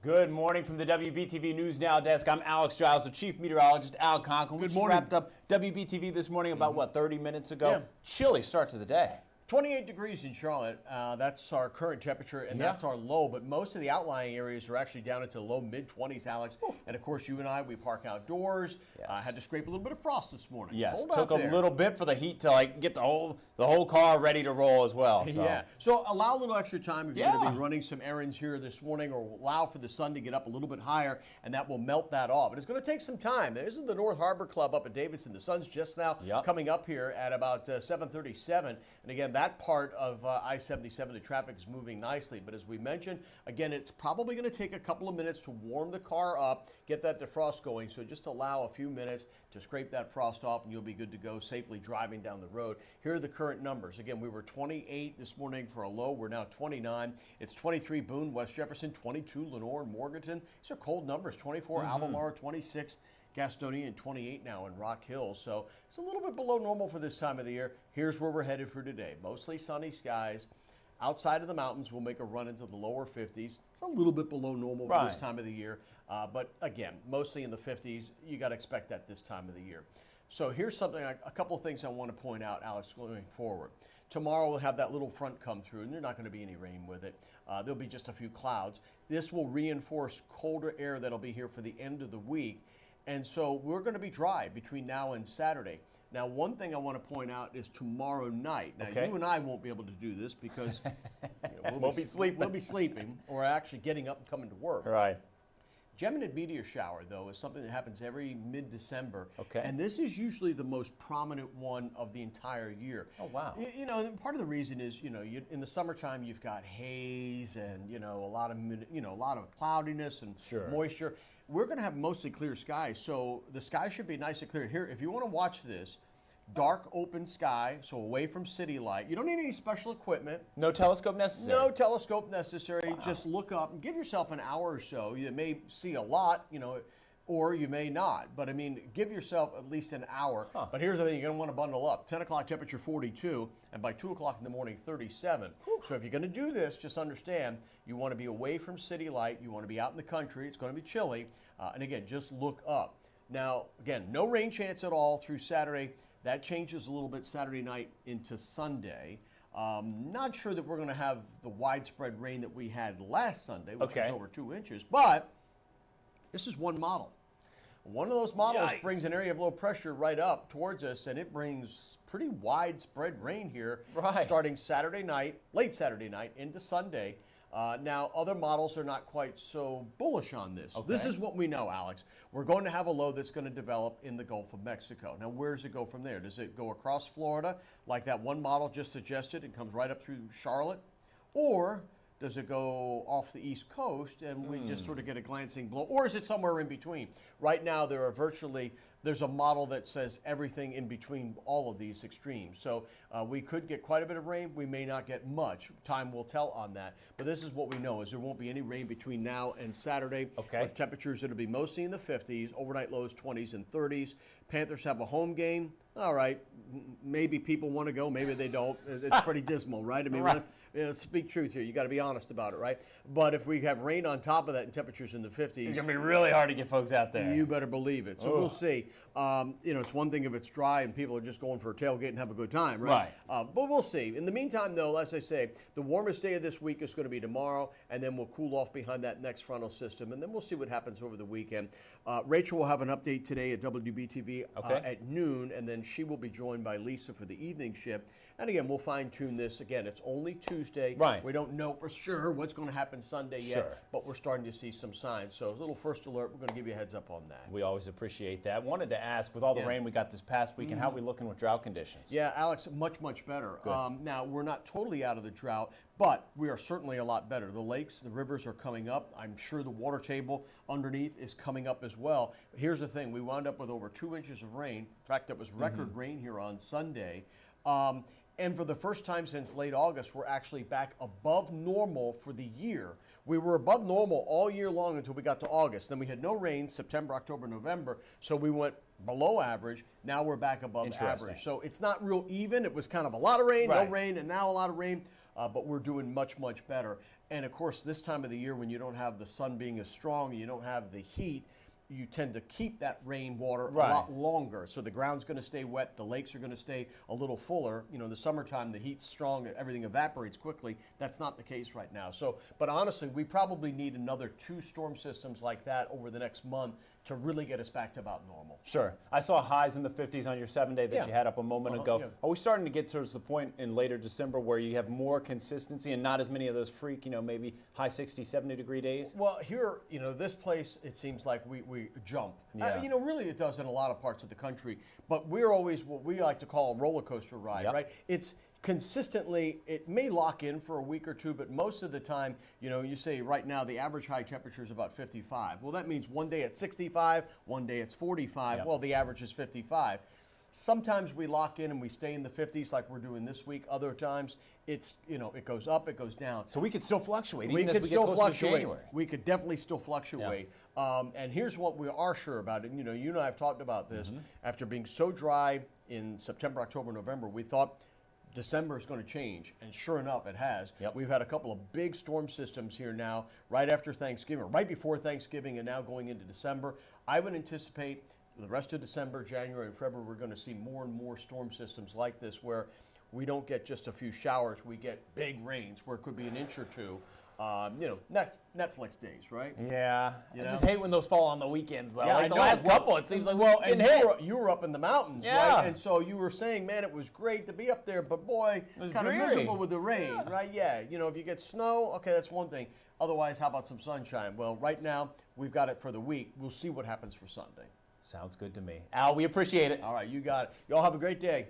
Good morning from the WBTV News Now desk. I'm Alex Giles, the chief meteorologist, Al Conklin. Good We morning. just wrapped up WBTV this morning about, 30 minutes ago? Yeah. Chilly start to the day. 28 degrees in Charlotte. That's our current temperature, and that's our low. But most of the outlying areas are actually down into low mid-20s, Alex. Ooh. And of course, you and I, we park outdoors. Had to scrape a little bit of frost this morning. Yes, took a little bit for the heat to get the whole car ready to roll as well. So. Yeah. So allow a little extra time if you're going to be running some errands here this morning, or allow for the sun to get up a little bit higher, and that will melt that off. But it's going to take some time. This is the North Harbor Club up at Davidson. The sun's just now coming up here at about 7:37, and again, that part of I-77, the traffic is moving nicely. But as we mentioned, again, it's probably going to take a couple of minutes to warm the car up, get that defrost going. So just allow a few minutes to scrape that frost off, and you'll be good to go safely driving down the road. Here are the current numbers. Again, we were 28 this morning for a low. We're now 29. It's 23 Boone, West Jefferson, 22 Lenore and Morganton. These are cold numbers. 24 Albemarle, 26 Gastonia, and 28 now in Rock Hill. So it's a little bit below normal for this time of the year. Here's where we're headed for today. Mostly sunny skies. Outside of the mountains, we'll make a run into the lower 50s. It's a little bit below normal for this time of the year. But again, mostly in the 50s. You got to expect that this time of the year. So here's something, a couple of things I want to point out, Alex, going forward. Tomorrow we'll have that little front come through, and there's not going to be any rain with it. There'll be just a few clouds. This will reinforce colder air that'll be here for the end of the week. And so we're going to be dry between now and Saturday. Now, one thing I want to point out is tomorrow night. Now, you and I won't be able to do this because we'll be sleeping or actually getting up and coming to work. Right. Geminid meteor shower, though, is something that happens every mid-December. Okay. And this is usually the most prominent one of the entire year. Oh, wow. You know, part of the reason is, in the summertime, you've got haze and, a lot of cloudiness and moisture. We're going to have mostly clear skies, so the sky should be nice and clear. Here, if you want to watch this, dark open sky, so away from city light. You don't need any special equipment. No telescope necessary? No telescope necessary. Wow. Just look up and give yourself an hour or so. You may see a lot, or you may not. But, I mean, give yourself at least an hour. But here's the thing. You're going to want to bundle up. 10 o'clock temperature 42, and by 2 o'clock in the morning 37. Whew. So if you're going to do this, just understand you want to be away from city light. You want to be out in the country. It's going to be chilly. And, again, just look up. Now, again, no rain chance at all through Saturday. That changes a little bit Saturday night into Sunday. Not sure that we're going to have the widespread rain that we had last Sunday, which was over 2 inches. But this is one model. One of those models brings an area of low pressure right up towards us, and it brings pretty widespread rain here starting Saturday night, late Saturday night into Sunday. Now, other models are not quite so bullish on this. This is what we know, Alex. We're going to have a low that's going to develop in the Gulf of Mexico. Now, where does it go from there? Does it go across Florida, like that one model just suggested, and comes right up through Charlotte? Or does it go off the East Coast and we just sort of get a glancing blow? Or is it somewhere in between? Right now, there's a model that says everything in between all of these extremes. So we could get quite a bit of rain. We may not get much. Time will tell on that. But this is what we know, is there won't be any rain between now and Saturday. With temperatures that'll be mostly in the 50s, overnight lows 20s and 30s. Panthers have a home game. All right, maybe people want to go, maybe they don't. It's pretty dismal, right? I mean, let's speak truth here. You got to be honest about it, right? But if we have rain on top of that and temperatures in the 50s, it's going to be really hard to get folks out there. You better believe it. So we'll see. It's one thing if it's dry and people are just going for a tailgate and have a good time, right? But we'll see. In the meantime, though, as I say, the warmest day of this week is going to be tomorrow, and then we'll cool off behind that next frontal system, and then we'll see what happens over the weekend. Rachel will have an update today at WBTV at noon, and then she will be joined by Lisa for the evening shift. And again, we'll fine-tune this. Again, it's only Tuesday. We don't know for sure what's going to happen Sunday yet, but we're starting to see some signs. So a little first alert, we're going to give you a heads up on that. We always appreciate that. Wanted to ask, with all the rain we got this past weekend, how are we looking with drought conditions? Yeah, Alex, much, much better. Now, we're not totally out of the drought, but we are certainly a lot better. The lakes, the rivers are coming up. I'm sure the water table underneath is coming up as well. Here's the thing. We wound up with over 2 inches of rain. In fact, that was record rain here on Sunday. And for the first time since late August, we're actually back above normal for the year. We were above normal all year long until we got to August. Then we had no rain, September, October, November. So we went below average. Now we're back above average. So it's not real even. It was kind of a lot of rain, no rain, and now a lot of rain. But we're doing much, much better. And of course, this time of the year when you don't have the sun being as strong, you don't have the heat, you tend to keep that rainwater a lot longer. So the ground's going to stay wet, the lakes are going to stay a little fuller. You know, in the summertime, the heat's strong, everything evaporates quickly. That's not the case right now. So, but honestly, we probably need another 2 storm systems like that over the next month to really get us back to about normal. Sure. I saw highs in the 50s on your 7-day that you had up a moment ago. Yeah. Are we starting to get towards the point in later December where you have more consistency and not as many of those freak, maybe high 60, 70-degree days? Well, here, this place, it seems like we jump. Yeah. Really it does in a lot of parts of the country, but we're always what we like to call a roller coaster ride, right? It's consistently, it may lock in for a week or two, but most of the time, you say right now the average high temperature is about 55. Well, that means one day it's 65, one day it's 45. Well, the average is 55. Sometimes we lock in and we stay in the 50s like we're doing this week. Other times it's, it goes up, it goes down. So we could still fluctuate We even could as we still get closer to fluctuate. January. We could definitely still fluctuate. And here's what we are sure about. And you and I have talked about this. After being so dry in September, October, November, we thought December is going to change, and sure enough, it has. We've had a couple of big storm systems here now, right after Thanksgiving, or right before Thanksgiving, and now going into December. I would anticipate the rest of December, January, and February, we're going to see more and more storm systems like this, where we don't get just a few showers, we get big rains, where it could be an inch or two. Netflix days, right? Yeah. I just hate when those fall on the weekends, though. Yeah, like the last couple, it seems like we're getting hit. You were up in the mountains, right? And so you were saying, man, it was great to be up there, but boy, kind of miserable with the rain, right? Yeah. If you get snow, okay, that's one thing. Otherwise, how about some sunshine? Well, right now, we've got it for the week. We'll see what happens for Sunday. Sounds good to me. Al, we appreciate it. All right, you got it. Y'all have a great day.